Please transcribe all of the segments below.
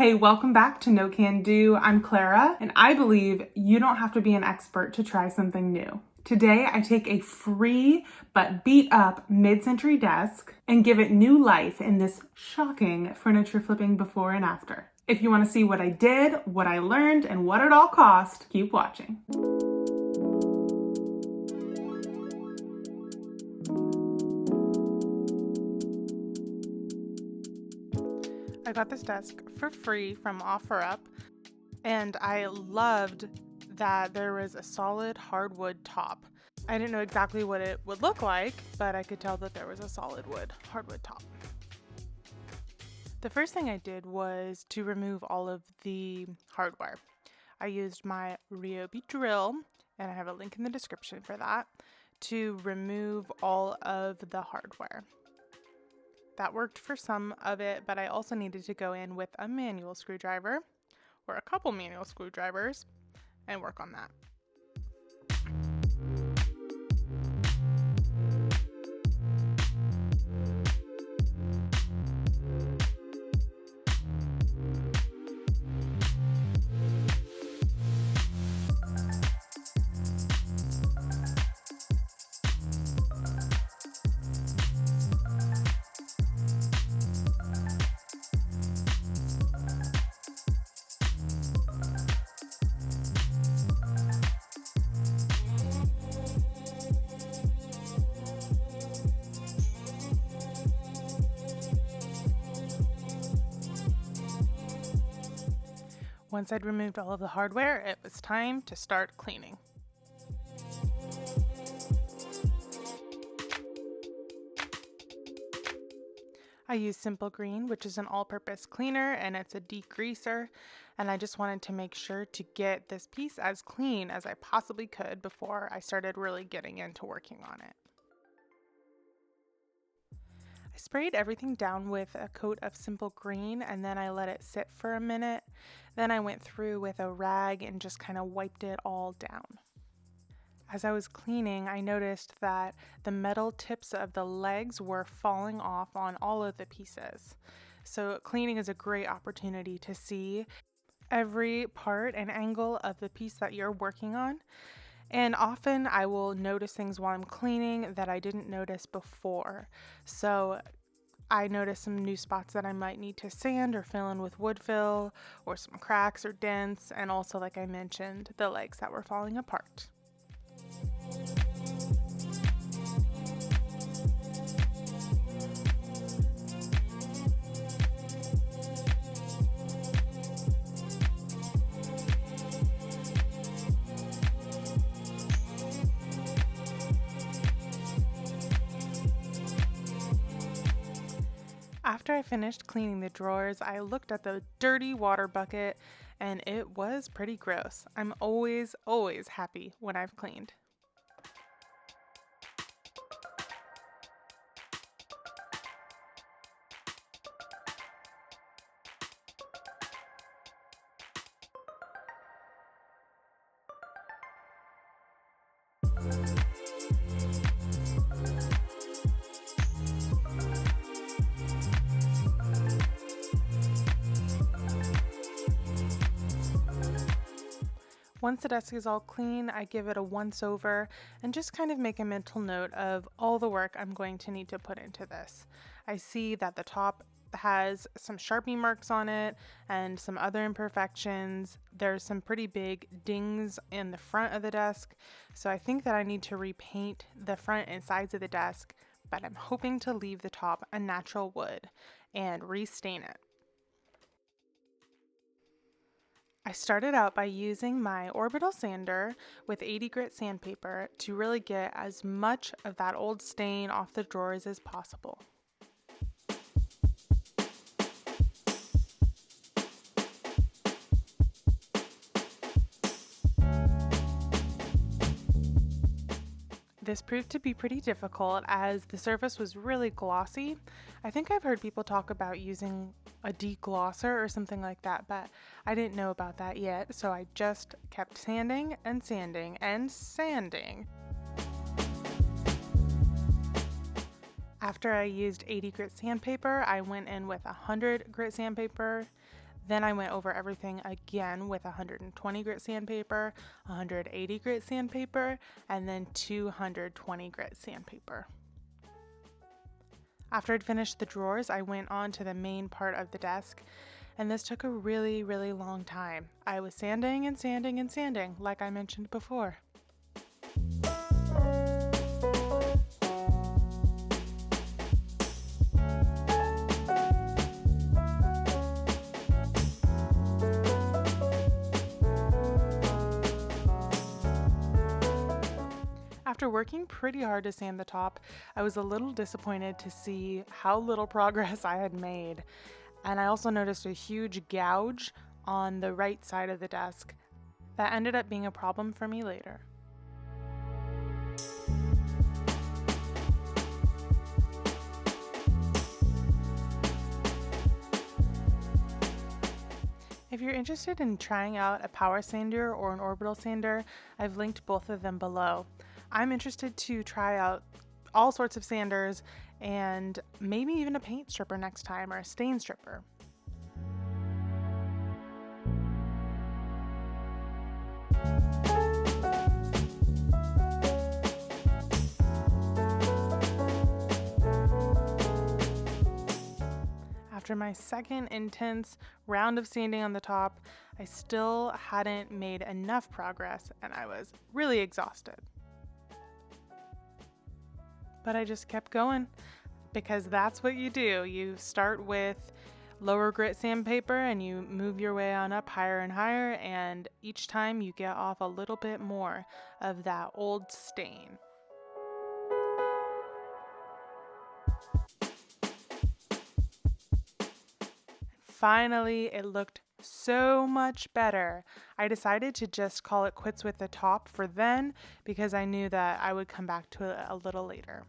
Hey, welcome back to No Can Do. I'm Clara, and I believe you don't have to be an expert to try something new. Today, I take a free but beat up mid-century desk and give it new life in this shocking furniture flipping before and after. If you want to see what I did, what I learned, and what it all cost, keep watching. I got this desk for free from OfferUp, and I loved that there was a solid hardwood top. I didn't know exactly what it would look like, but I could tell that there was a solid hardwood top. The first thing I did was to remove all of the hardware. I used my Ryobi drill, and I have a link in the description for that, to remove all of the hardware. That worked for some of it, but I also needed to go in with a manual screwdriver, or a couple manual screwdrivers, and work on that. Once I'd removed all of the hardware, it was time to start cleaning. I use Simple Green, which is an all-purpose cleaner, and it's a degreaser, and I just wanted to make sure to get this piece as clean as I possibly could before I started really getting into working on it. I sprayed everything down with a coat of Simple Green, and then I let it sit for a minute. Then I went through with a rag and just kind of wiped it all down. As I was cleaning, I noticed that the metal tips of the legs were falling off on all of the pieces. So cleaning is a great opportunity to see every part and angle of the piece that you're working on. And often I will notice things while I'm cleaning that I didn't notice before. So I noticed some new spots that I might need to sand or fill in with woodfill, or some cracks or dents, and also, like I mentioned, the legs that were falling apart. After I finished cleaning the drawers, I looked at the dirty water bucket, and it was pretty gross. I'm always happy when I've cleaned. Once the desk is all clean, I give it a once over and just kind of make a mental note of all the work I'm going to need to put into this. I see that the top has some Sharpie marks on it and some other imperfections. There's some pretty big dings in the front of the desk, so I think that I need to repaint the front and sides of the desk, but I'm hoping to leave the top a natural wood and restain it. I started out by using my Orbital sander with 80 grit sandpaper to really get as much of that old stain off the drawers as possible. This proved to be pretty difficult as the surface was really glossy. I think I've heard people talk about using a deglosser or something like that, but I didn't know about that yet, so I just kept sanding and sanding and sanding. After I used 80 grit sandpaper, I went in with 100 grit sandpaper. Then I went over everything again with 120 grit sandpaper, 180 grit sandpaper, and then 220 grit sandpaper. After I'd finished the drawers, I went on to the main part of the desk, and this took a really, really long time. I was sanding and sanding and sanding, like I mentioned before. After working pretty hard to sand the top, I was a little disappointed to see how little progress I had made. And I also noticed a huge gouge on the right side of the desk that ended up being a problem for me later. If you're interested in trying out a power sander or an orbital sander, I've linked both of them below. I'm interested to try out all sorts of sanders and maybe even a paint stripper next time, or a stain stripper. After my second intense round of sanding on the top, I still hadn't made enough progress and I was really exhausted. But I just kept going because that's what you do. You start with lower grit sandpaper and you move your way on up higher and higher, and each time you get off a little bit more of that old stain. Finally, it looked so much better. I decided to just call it quits with the top for then because I knew that I would come back to it a little later.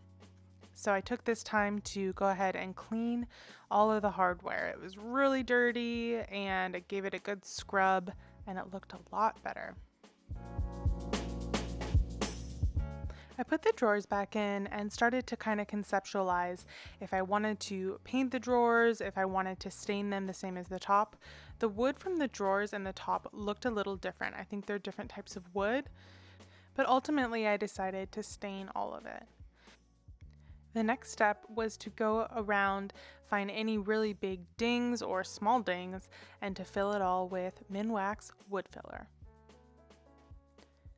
So I took this time to go ahead and clean all of the hardware. It was really dirty and I gave it a good scrub and it looked a lot better. I put the drawers back in and started to kind of conceptualize if I wanted to paint the drawers, if I wanted to stain them the same as the top. The wood from the drawers and the top looked a little different. I think they're different types of wood, but ultimately I decided to stain all of it. The next step was to go around, find any really big dings or small dings, and to fill it all with Minwax wood filler.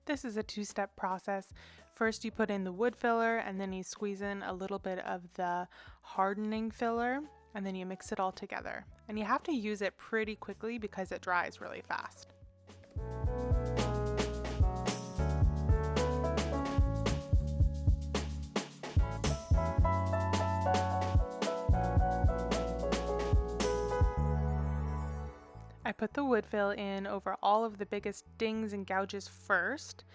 This is a two-step process. First you put in the wood filler and then you squeeze in a little bit of the hardening filler and then you mix it all together. And you have to use it pretty quickly because it dries really fast. I put the wood fill in over all of the biggest dings and gouges first.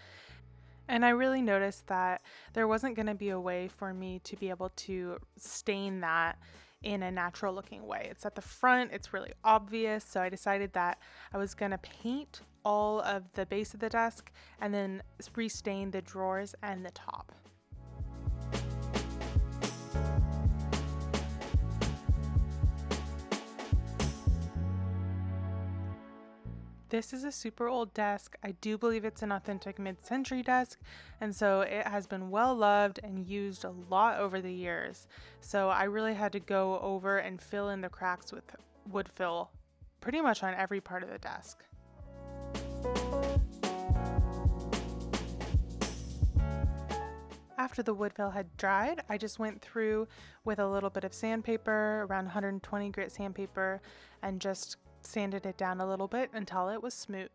And I really noticed that there wasn't going to be a way for me to be able to stain that in a natural looking way. It's at the front, it's really obvious, so I decided that I was going to paint all of the base of the desk and then restain the drawers and the top. This is a super old desk. I do believe it's an authentic mid-century desk, and so it has been well loved and used a lot over the years. So I really had to go over and fill in the cracks with wood fill pretty much on every part of the desk. After the wood fill had dried, I just went through with a little bit of sandpaper, around 120 grit sandpaper, and just sanded it down a little bit until it was smooth.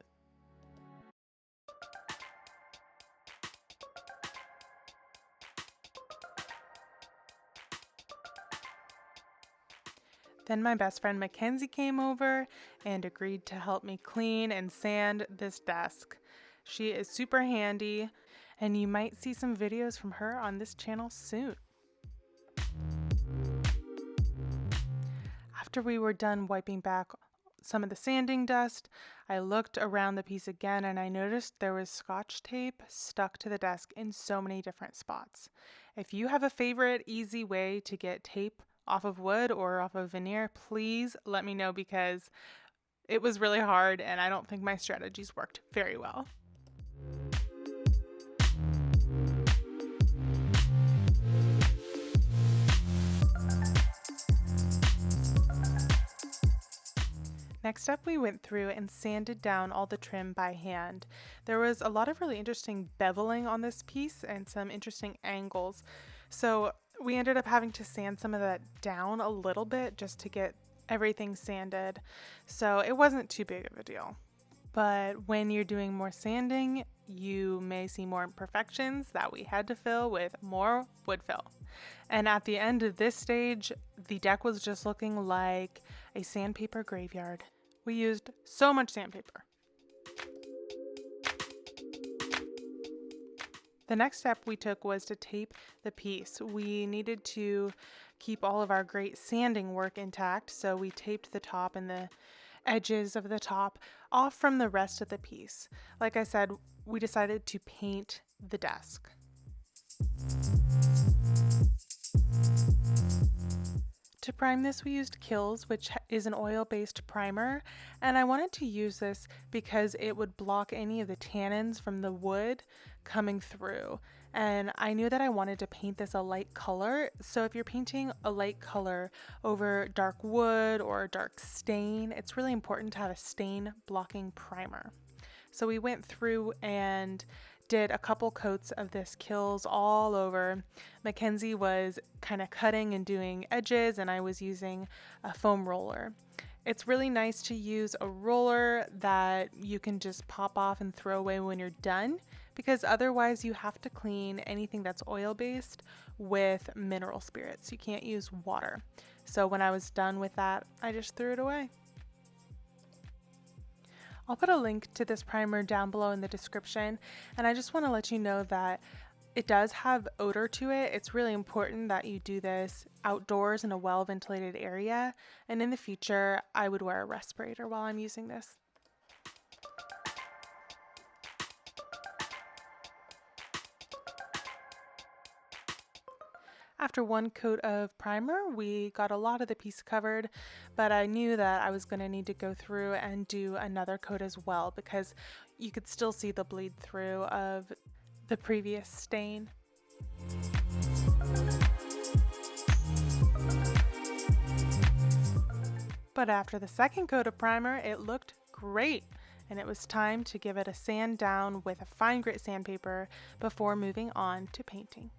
Then my best friend Mackenzie came over and agreed to help me clean and sand this desk. She is super handy, and you might see some videos from her on this channel soon. After we were done wiping back some of the sanding dust, I looked around the piece again and I noticed there was Scotch tape stuck to the desk in so many different spots. If you have a favorite easy way to get tape off of wood or off of veneer, please let me know, because It was really hard, and I don't think my strategies worked very well. Next up, we went through and sanded down all the trim by hand. There was a lot of really interesting beveling on this piece and some interesting angles. So we ended up having to sand some of that down a little bit just to get everything sanded. So it wasn't too big of a deal. But when you're doing more sanding, you may see more imperfections that we had to fill with more wood fill. And at the end of this stage, the deck was just looking like a sandpaper graveyard. We used so much sandpaper. The next step we took was to tape the piece. We needed to keep all of our great sanding work intact, so we taped the top and the edges of the top off from the rest of the piece. Like I said, we decided to paint the desk. To prime this, we used Kills, which is an oil-based primer, and I wanted to use this because it would block any of the tannins from the wood coming through. And I knew that I wanted to paint this a light color, so if you're painting a light color over dark wood or a dark stain, it's really important to have a stain blocking primer. So we went through and did a couple coats of this Kills all over. Mackenzie was kind of cutting and doing edges, and I was using a foam roller. It's really nice to use a roller that you can just pop off and throw away when you're done, because otherwise you have to clean anything that's oil-based with mineral spirits. You can't use water. So when I was done with that, I just threw it away. I'll put a link to this primer down below in the description, and I just want to let you know that it does have odor to it. It's really important that you do this outdoors in a well-ventilated area, and in the future I would wear a respirator while I'm using this. After one coat of primer, we got a lot of the piece covered, but I knew that I was going to need to go through and do another coat as well because you could still see the bleed through of the previous stain. But after the second coat of primer, it looked great, and it was time to give it a sand down with a fine grit sandpaper before moving on to painting.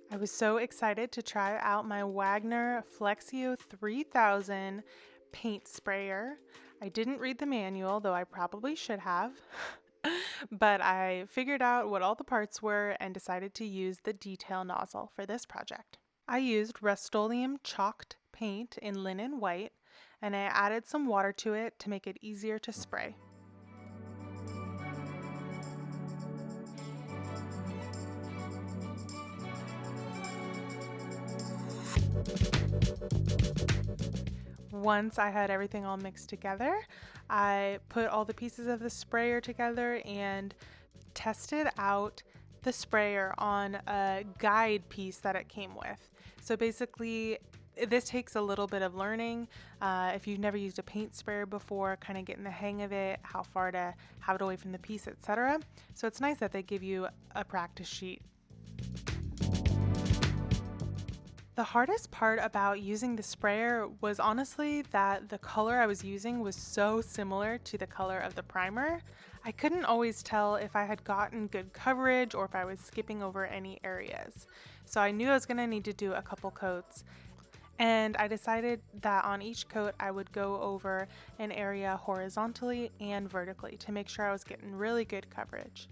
I was so excited to try out my Wagner Flexio 3000 paint sprayer. I didn't read the manual, though I probably should have, but I figured out what all the parts were and decided to use the detail nozzle for this project. I used Rustoleum Chalked Paint in linen white, and I added some water to it to make it easier to spray. Once I had everything all mixed together, I put all the pieces of the sprayer together and tested out the sprayer on a guide piece that it came with. So basically, this takes a little bit of learning. If you've never used a paint sprayer before, kind of getting the hang of it, how far to have it away from the piece, etc. So it's nice that they give you a practice sheet. The hardest part about using the sprayer was honestly that the color I was using was so similar to the color of the primer. I couldn't always tell if I had gotten good coverage or if I was skipping over any areas. So I knew I was going to need to do a couple coats, and I decided that on each coat I would go over an area horizontally and vertically to make sure I was getting really good coverage.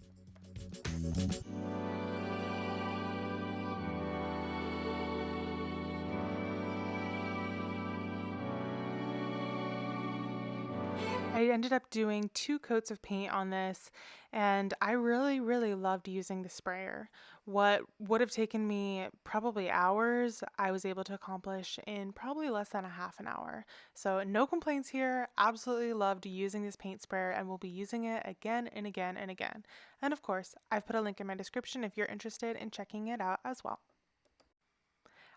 I ended up doing 2 coats of paint on this, and I really loved using the sprayer. What would have taken me probably hours, I was able to accomplish in probably less than a half an hour. So no complaints here. Absolutely loved using this paint sprayer and will be using it again and again and again. And of course, I've put a link in my description if you're interested in checking it out as well.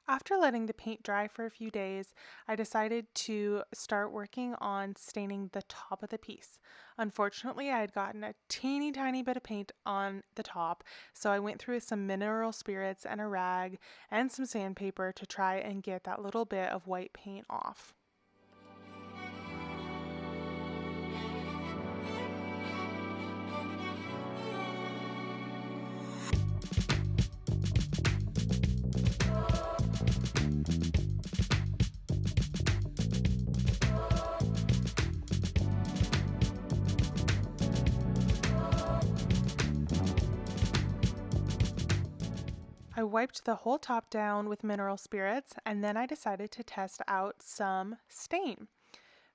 After letting the paint dry for a few days, I decided to start working on staining the top of the piece. Unfortunately, I had gotten a teeny tiny bit of paint on the top, so I went through with some mineral spirits and a rag and some sandpaper to try and get that little bit of white paint off. I wiped the whole top down with mineral spirits, and then I decided to test out some stain.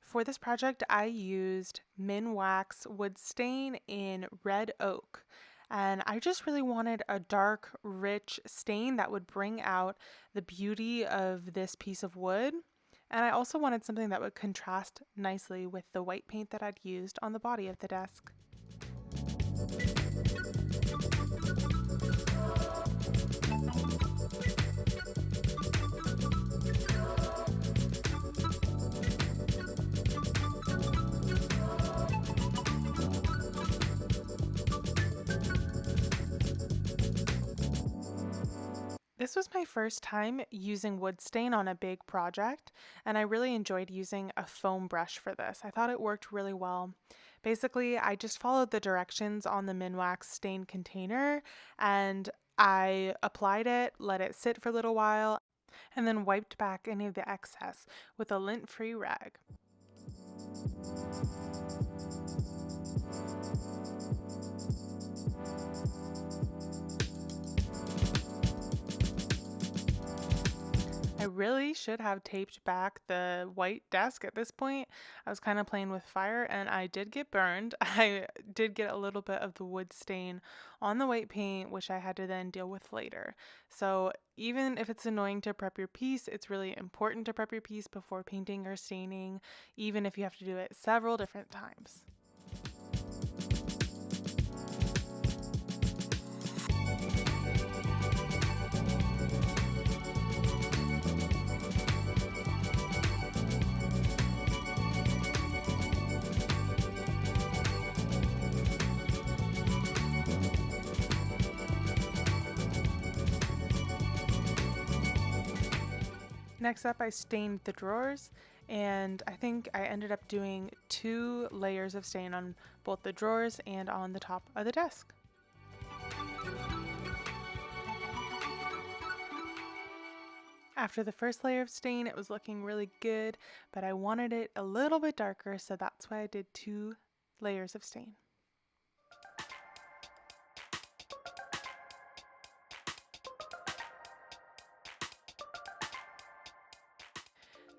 For this project, I used Minwax wood stain in red oak, and I just really wanted a dark, rich stain that would bring out the beauty of this piece of wood. And I also wanted something that would contrast nicely with the white paint that I'd used on the body of the desk. This was my first time using wood stain on a big project, and I really enjoyed using a foam brush for this. I thought it worked really well. Basically, I just followed the directions on the Minwax stain container, and I applied it, let it sit for a little while, and then wiped back any of the excess with a lint-free rag. I really should have taped back the white desk at this point. I was kind of playing with fire and I did get burned. I did get a little bit of the wood stain on the white paint, which I had to then deal with later. So even if it's annoying to prep your piece, it's really important to prep your piece before painting or staining, even if you have to do it several different times. Next up, I stained the drawers, and I think I ended up doing 2 layers of stain on both the drawers and on the top of the desk. After the first layer of stain, it was looking really good, but I wanted it a little bit darker, so that's why I did 2 layers of stain.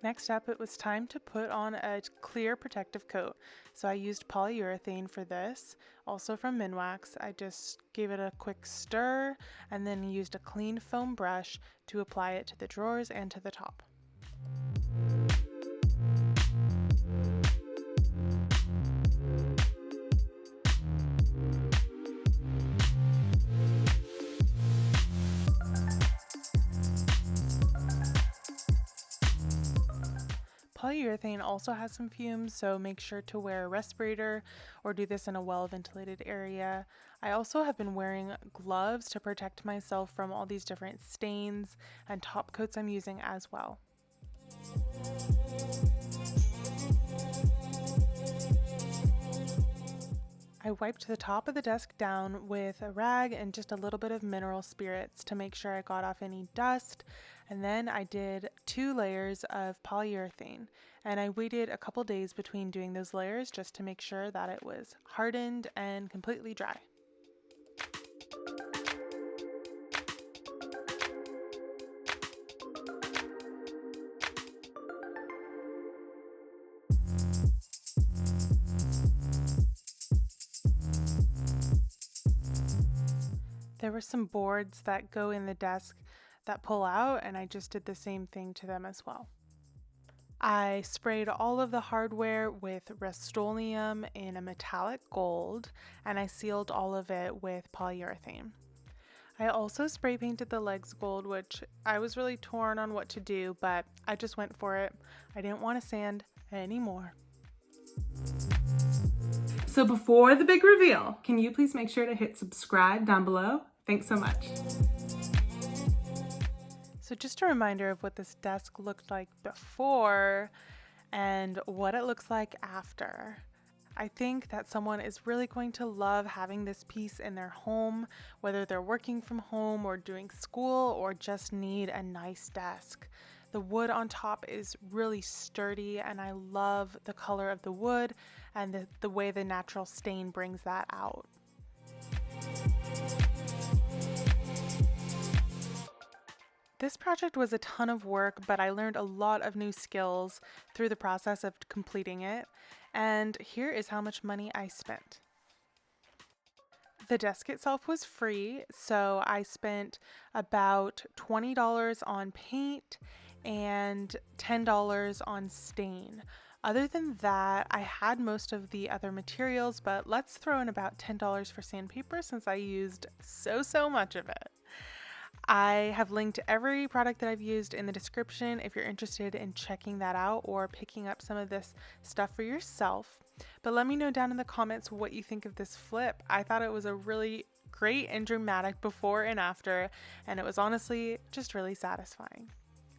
Next up, it was time to put on a clear protective coat. So I used polyurethane for this, also from Minwax. I just gave it a quick stir and then used a clean foam brush to apply it to the drawers and to the top. Polyurethane also has some fumes, so make sure to wear a respirator or do this in a well-ventilated area. I also have been wearing gloves to protect myself from all these different stains and top coats I'm using as well. I wiped the top of the desk down with a rag and just a little bit of mineral spirits to make sure I got off any dust. And then I did 2 layers of polyurethane, and I waited a couple days between doing those layers just to make sure that it was hardened and completely dry. There were some boards that go in the desk that pull out, and I just did the same thing to them as well. I sprayed all of the hardware with Rust-Oleum in a metallic gold, and I sealed all of it with polyurethane. I also spray painted the legs gold, which I was really torn on what to do, but I just went for it. I didn't want to sand anymore. So before the big reveal, can you please make sure to hit subscribe down below? Thanks so much. So just a reminder of what this desk looked like before and what it looks like after. I think that someone is really going to love having this piece in their home, whether they're working from home or doing school or just need a nice desk. The wood on top is really sturdy, and I love the color of the wood and the way the natural stain brings that out. This project was a ton of work, but I learned a lot of new skills through the process of completing it, and here is how much money I spent. The desk itself was free, so I spent about $20 on paint and $10 on stain. Other than that, I had most of the other materials, but let's throw in about $10 for sandpaper since I used so much of it. I have linked every product that I've used in the description if you're interested in checking that out or picking up some of this stuff for yourself. But let me know down in the comments what you think of this flip. I thought it was a really great and dramatic before and after, and it was honestly just really satisfying.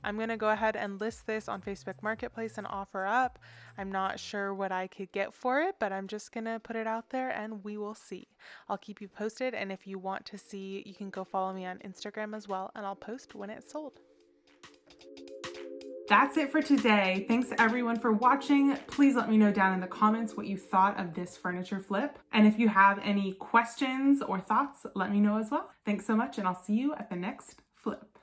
I'm going to go ahead and list this on Facebook Marketplace and offer up. I'm not sure what I could get for it, but I'm just going to put it out there and we will see. I'll keep you posted, and if you want to see, you can go follow me on Instagram as well, and I'll post when it's sold. That's it for today. Thanks everyone for watching. Please let me know down in the comments what you thought of this furniture flip. And if you have any questions or thoughts, let me know as well. Thanks so much, and I'll see you at the next flip.